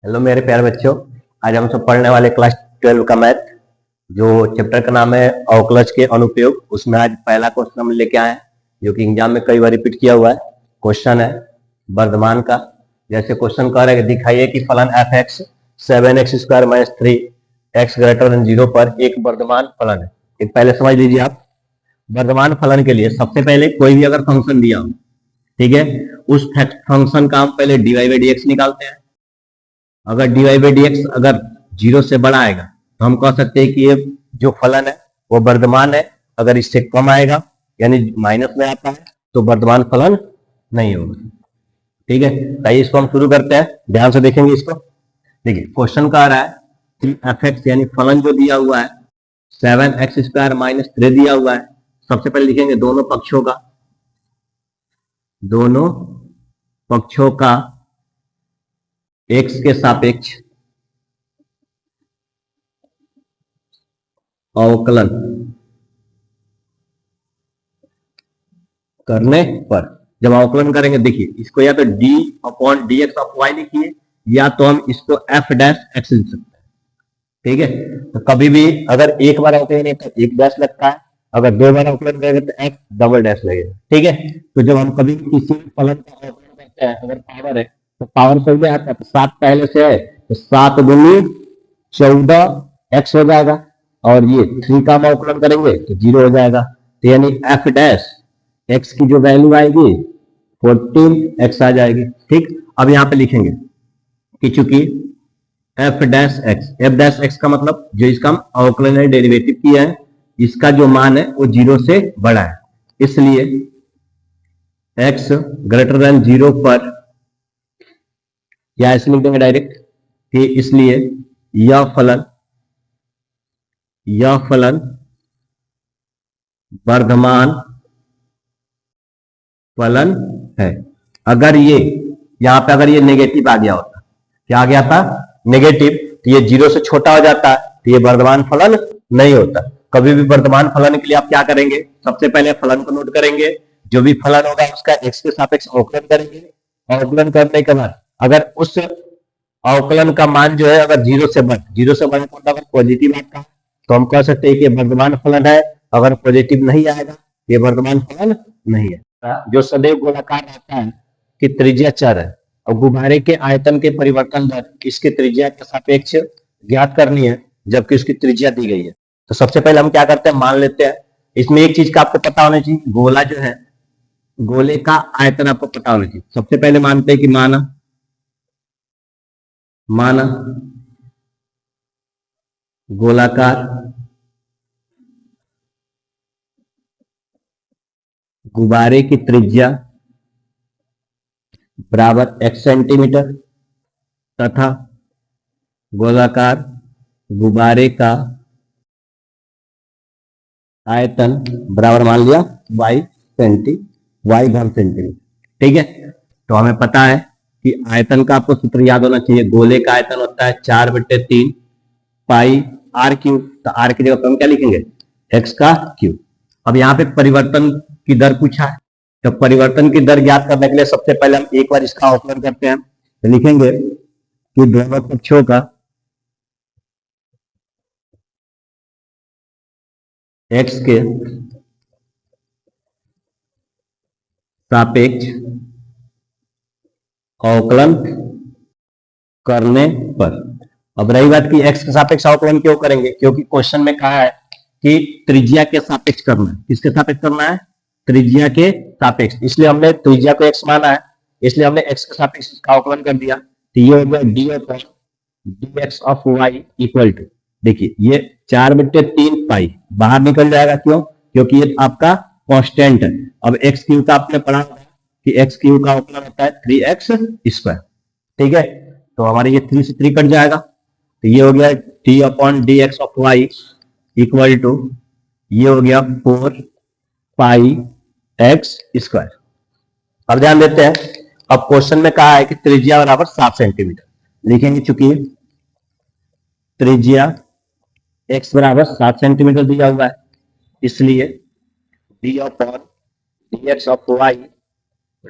Hello मेरे प्यारे बच्चों। आज हम सब पढ़ने वाले क्लास 12 का मैथ, जो चैप्टर का नाम है अवकलज के अनुप्रयोग। उसमें आज पहला क्वेश्चन हम लेके आए हैं, जो कि एग्जाम में कई बार रिपीट किया हुआ है। क्वेश्चन है वर्धमान का। जैसे क्वेश्चन कह रहा है कि दिखाइए कि फलन F x 7x² minus 3x greater than 0 पर एक वर्धमान फलन है। एक पहले समझ लीजिए आप, वर्धमान फलन के लिए सबसे पहले कोई भी अगर फंक्शन दिया हो, ठीक है, उस फंक्शन का हम पहले d y by d x निकालते हैं। अगर d y by d x अगर 0 से बड़ा आएगा तो हम कह सकते हैं कि ये जो फलन है वो वर्धमान है। अगर इससे कम आएगा यानी माइनस में आता है तो वर्धमान फलन नहीं होगा। ठीक है, आइए इसको हम शुरू करते हैं, ध्यान से देखेंगे इसको। देखिए क्वेश्चन का आ रहा है कि एफ एक्स यानी फलन जो दिया हुआ है 7x² माइनस 3 दिया हुआ है। सबसे पहले लिखेंगे दोनों पक्षों का x के सापेक्ष अवकलन करने पर, जब अवकलन करेंगे देखिए इसको या तो d upon d x of y लिखिए, या तो हम इसको f डैश एक्स लिख सकते हैं। ठीक है, तो कभी भी अगर एक बार अवकलन तो एक डैश लगता है, अगर दो बार अवकलन करेंगे तो f डबल डैश लगेगा। ठीक है, तो जब हम कभी किसी फलन का अवकलन करते हैं, अगर पावर है तो पावर पहले आता है, तो 7 पहले से है तो 7 दूनी 14 x हो जाएगा, और ये 3 का हम अवकलन करेंगे तो 0 हो जाएगा। तो यानी f डैश x की जो वैल्यू आएगी 14x आ जाएगी। ठीक, अब यहां पे लिखेंगे कि चूंकि f डैश एक्स का मतलब जो इसका हम अवकलन डेरिवेटिव किया है, इसका जो मान है वो 0 से बड़ा है, इसलिए x ग्रेटर देन 0 पर, या ऐसे लिख देंगे डायरेक्ट कि इसलिए यह फलन वर्धमान फलन है। अगर ये यहां पे अगर ये नेगेटिव आ गया होता, क्या आ गया था, नेगेटिव, तो ये 0 से छोटा हो जाता, तो ये वर्धमान फलन नहीं होता। कभी भी वर्धमान फलन के लिए आप क्या करेंगे, सबसे पहले फलन को नोट करेंगे, जो भी फलन होगा उसका x के सापेक्ष अवकलन करेंगे। अवकलन करने के बाद अगर उस अवकलन का मान जो है अगर 0 से बड़ा मतलब अगर पॉजिटिव आता तो हम कह सकते हैं कि वर्धमान फलन है। अगर पॉजिटिव नहीं आएगा ये वर्धमान फलन नहीं है। जो सदैव गोलाकार रहता है कि त्रिज्या चर है, और गुब्बारे के आयतन के परिवर्तन दर इसके त्रिज्या के सापेक्ष ज्ञात करनी है, जबकि उसकी त्रिज्या दी गई है। तो सबसे पहले हम क्या करते हैं, मान लेते हैं। इसमें एक चीज का आपको पता होना चाहिए, गोला जो है, गोले का आयतन आपको पता होना चाहिए। सबसे पहले मानते हैं कि माना गोलाकार गुब्बारे की त्रिज्या बराबर x सेंटीमीटर, तथा गोलाकार गुब्बारे का आयतन बराबर मान लिया y घन सेंटीमीटर। ठीक है, तो हमें पता है कि आयतन का आपको सूत्र याद होना चाहिए। गोले का आयतन होता है 4/3 पाई r क्यूब, तो r की जगह पर हम क्या लिखेंगे, x का क्यूब। अब यहाँ पे परिवर्तन की दर पूछा है, तो परिवर्तन की दर ज्ञात करने के लिए सबसे पहले हम एक बार इसका अवकलन करते हैं। तो लिखेंगे कि दोनों पक्षों का x के सापेक्ष अवकलन करने पर। अब रही बात कि x के सापेक्ष अवकलन क्यों करेंगे, क्योंकि क्वेश्चन में कहा है कि त्रिज्या के सापेक्ष करना है। किसके सापेक्ष करना है, त्रिज्या के सापेक्ष, इसलिए हमने त्रिज्या को x माना है, इसलिए हमने x के सापेक्ष इसका अवकलन कर दिया। तो ये हो गया d upon d x of y equal to, देखिए ये 4/3 पाई बाहर निकल जाएगा, क्यों, क्योंकि ये आपका कांस्टेंट है। अब एक्स क्यू का आपने पढ़ा कि एक्स क्यू का अवकलन होता है 3x²। ठीक है, तो हमारे ये 3 से 3 कट जाएगा, तो ये हो गया d upon d x of y equal to, ये हो गया 4 पाई x²। अब ध्यान देते हैं, अब क्वेश्चन में कहा है कि त्रिज्या बराबर 7 सेंटीमीटर, लिखेंगे चूंकि त्रिज्या x बराबर 7 सेंटीमीटर दिया हुआ है, इसलिए d upon d x of y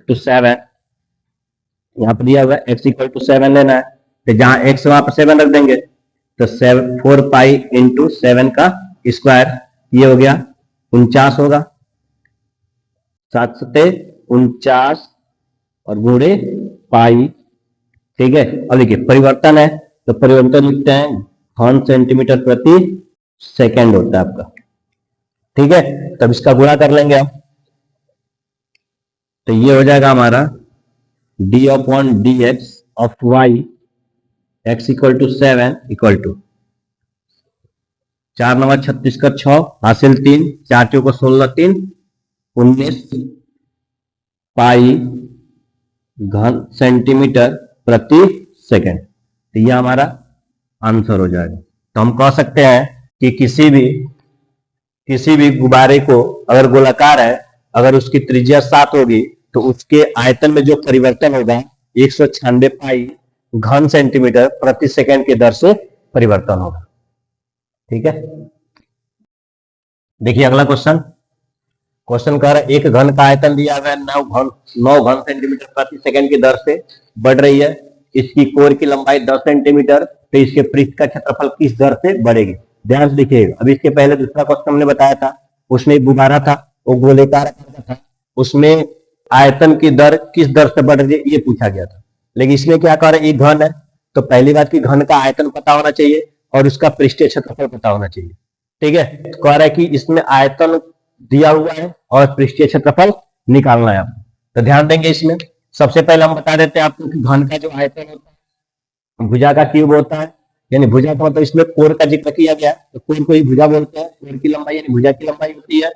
to 7, यहाँ पर दिया हुआ है x इक्वल टू 7 लेना है, तो जहां x वहां पर 7 रख देंगे, तो 4 पाई इंटू 7 का स्क्वायर, ये हो गया 49 होगा, 7 सते 49 और गुणे पाई। ठीक है, अब देखिए परिवर्तन है तो परिवर्तन लिखते हैं घन सेंटीमीटर प्रति सेकंड होता है आपका। ठीक है, तब इसका गुणा कर लेंगे हम, तो ये हो जाएगा हमारा d upon d x of y x equal to 7 equal to 4 9 36 का 6 हासिल 3 4 चौको 16 3 19 पाई घन सेंटीमीटर प्रति सेकंड। तो ये हमारा आंसर हो जाएगा। तो हम कह सकते हैं कि किसी भी गुब्बारे को अगर गोलाकार है, अगर उसकी त्रिज्या 7 होगी तो उसके आयतन में जो परिवर्तन होगा 196 पाई घन सेंटीमीटर प्रति सेकंड की दर से परिवर्तन होगा। ठीक है, देखिए अगला क्वेश्चन कह रहा है एक घन का आयतन दिया हुआ है 9 घन सेंटीमीटर प्रति सेकंड की दर से बढ़ रही है। इसकी कोर की लंबाई 10 सेंटीमीटर, तो इसके पृष्ठ का क्षेत्रफल किस दर से बढ़ेगी। ध्यान से देखिएगा, अभी इसके पहले दूसरा क्वेश्चन हमने बताया था, उसमें एक गुब्बारा था, वो गोलेकार आकार का था, उसमें आयतन की दर किस दर से बढ़ रही है ये पूछा गया था। लेकिन इसमें क्या कह रहा है, एक घन है तो पहली बात की घन का आयतन पता होना चाहिए और उसका पृष्ठीय क्षेत्रफल पता होना चाहिए। ठीक है, तो कह रहा है कि इसमें आयतन दिया हुआ है और पृष्ठीय क्षेत्रफल निकालना है आपको। तो ध्यान देंगे, इसमें सबसे पहले हम बता देते हैं आपको कि घन का जो आयतन होता है भुजा का क्यूब होता है, यानी भुजा का मतलब इसमें कोर का जिक्र किया गया, तो कोर को ही भुजा बोलते हैं, कोर की लंबाई यानी भुजा की लंबाई होती है।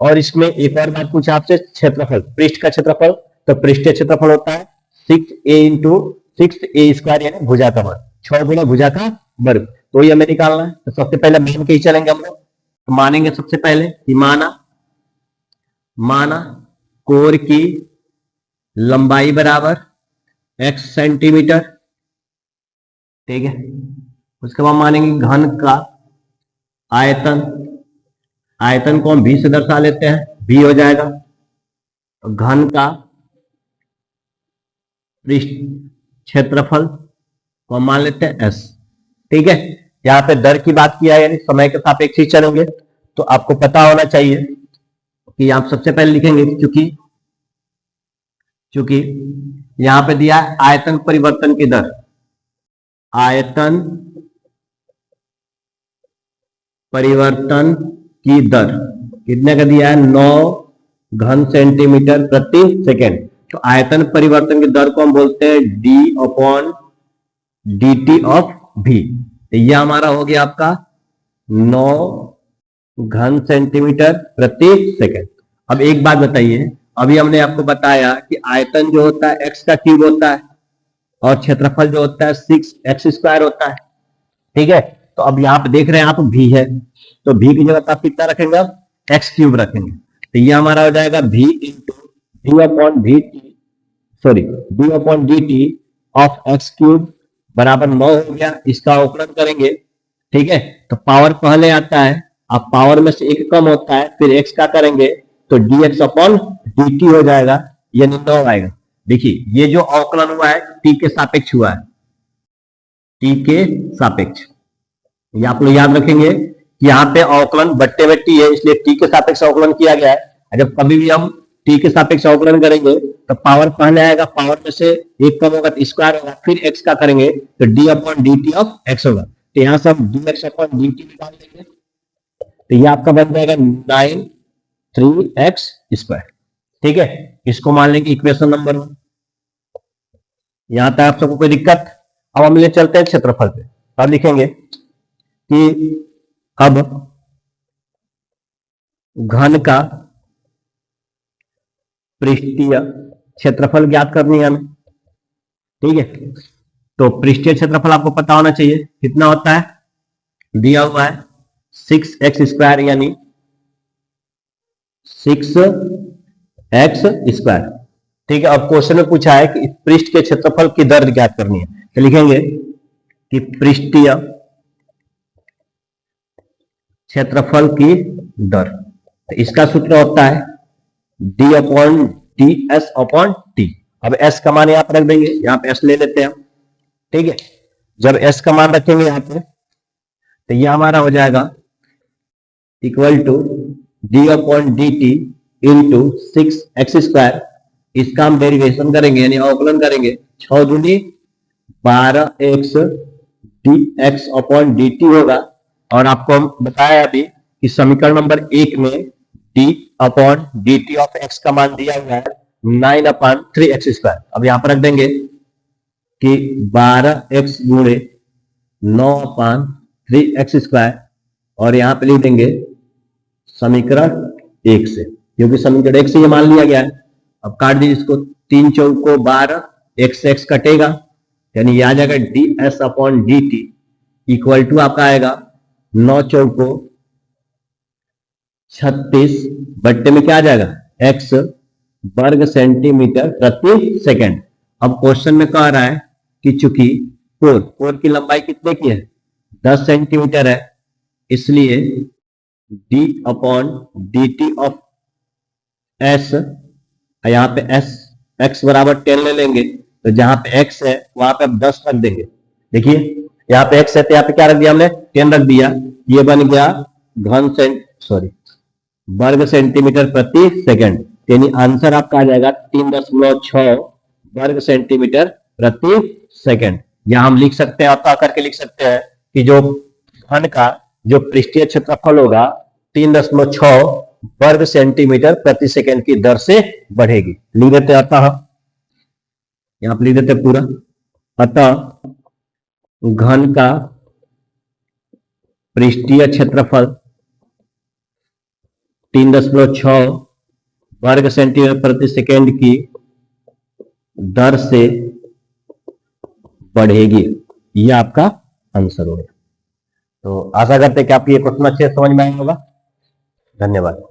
और इसमें एक और बात पूछा आपसे, क्षेत्रफल, पृष्ठ का क्षेत्रफल, तो पृष्ठीय क्षेत्रफल होता है 6a इंटू 6a स्क्वायर यानी भुजा का वर्ग, 6 गुना भुजा का वर्ग, तो ये हमें निकालना है। तो सबसे पहले मान के ही चलेंगे हम लोग, तो मानेंगे सबसे पहले कि माना कोर की लंबाई बराबर x सेंटीमीटर। ठीक है, उसके बाद मानेंगे घन का आयतन को हम v से दर्शा लेते हैं, v हो जाएगा, तो घन का पृष्ठ क्षेत्रफल को हम मान लेते हैं s। ठीक है, यहाँ पे दर की बात किया है यानी समय के सापेक्ष ही चलेंगे, तो आपको पता होना चाहिए कि आप सबसे पहले लिखेंगे क्योंकि यहां पे दिया है आयतन परिवर्तन की दर, आयतन परिवर्तन की दर कितने का दिया है 9 घन सेंटीमीटर प्रति सेकेंड। तो आयतन परिवर्तन की दर को हम बोलते हैं D upon d T of भी। तो यह हमारा हो गया आपका 9 घन सेंटीमीटर प्रति सेकेंड। अब एक बात बताइए, अभी हमने आपको बताया कि आयतन जो होता है x का क्यूब होता है और क्षेत्रफल जो होता है 6x स्क्वायर होता है। ठीक है, तो अब यहाँ पे देख रहे हैं आप v है, तो v की जगह आप कितना रखेंगे, x क्यूब रखेंगे, तो ये हमारा हो जाएगा v into D upon d T of x cube बराबर 9 हो गया। इसका अवकलन करेंगे, ठीक है, तो पावर पहले आता है, अब पावर में से एक कम होता है, फिर x का करेंगे तो dx अपॉन dt हो जाएगा, यानी 9 आएगा। देखिए ये जो अवकलन हुआ है t के सापेक्ष हुआ है, t के सापेक्ष, ये आप लोग याद रखेंगे कि यहाँ पे अवकलन बट्टे में t है, इसलिए t के सापेक्ष अवकलन किया गया है। जब कभी भी हम t के सापेक्ष अवकलन करेंगे तो पावर पहले आएगा, पावर में से एक कम होगा तो स्क्वायर होगा, फिर x का करेंगे तो d upon dt of x होगा। तो यहाँ से हम dx अपॉन dt निकाल देंगे, तो ये आपका बन जाएगा 9 3x स्क्वायर। ठीक है, इसको मान लेंगे इक्वेशन नंबर 1। यहां तक आप सबको कोई दिक्कत। अब हम ले चलते हैं क्षेत्रफल पे, अब लिखेंगे कि अब घन का पृष्ठीय क्षेत्रफल ज्ञात करनी है हमें। ठीक है, तो पृष्ठीय क्षेत्रफल आपको पता होना चाहिए, कितना होता है, दिया हुआ है 6x स्क्वायर यानी 6x स्क्वायर। ठीक है, अब क्वेश्चन में पूछा है कि पृष्ठ के क्षेत्रफल की दर ज्ञात करनी है, तो लिखेंगे कि पृष्ठीय क्षेत्रफल की दर, तो इसका सूत्र होता है d upon D s upon T. अब s का मान यहां पर रख देंगे, यहां पे s ले लेते हैं हम। ठीक है, जब एस का मान रखेंगे यहाँ पे तो ये हमारा हो जाएगा equal to d upon d t into 6x²। इसका हम डेरिवेशन करेंगे यानी अवकलन करेंगे, 6 दूनी 12x D x upon d T होगा। और आपको हम बताया अभी कि समीकरण नंबर 1 में D upon d T of x का मान दिया हुआ है 9/3x²। अब यहां पर रख देंगे कि 12x गुणे 9/3x², और यहां पे लिख देंगे समीकरण 1 से, क्योंकि समीकरण 1 से ये मान लिया गया है। अब काट दीजिए इसको, 3 चौको 12, x से x कटेगा यानी ये आ जाएगा d s upon d t equal to आपका आएगा 9 चौको 36 बट्टे में क्या आ जाएगा x वर्ग सेंटीमीटर प्रति सेकंड। अब क्वेश्चन में कह रहा है कि चूंकि कोर की लंबाई कितने की है 10 सेंटीमीटर है, इसलिए d upon d T of s, यहाँ पे s x बराबर 10 ले लेंगे, तो जहां पे x है वहां पे अब 10 रख देंगे। देखिए यहाँ पे x है तो यहाँ पे क्या रख दिया हमने 10 रख दिया, ये बन गया वर्ग सेंटीमीटर प्रति सेकंड, यानी आंसर आपका आ जाएगा 3.6 वर्ग सेंटीमीटर प्रति सेकंड। यहां हम लिख सकते हैं, अतः करके लिख सकते हैं कि जो घन का जो पृष्ठीय क्षेत्रफल होगा 3.6 वर्ग सेंटीमीटर प्रति सेकंड की दर से बढ़ेगी। लिख देते हैं अतः, यहां पर लिख देते हैं पूरा, अतः घन का पृष्ठीय क्षेत्रफल 3.6 वर्ग सेंटीमीटर प्रति सेकंड की दर से बढ़ेगी। यह आपका आंसर होगा। तो आशा करते हैं कि आपको ये क्वेश्चन अच्छे से समझ में आया होगा। धन्यवाद।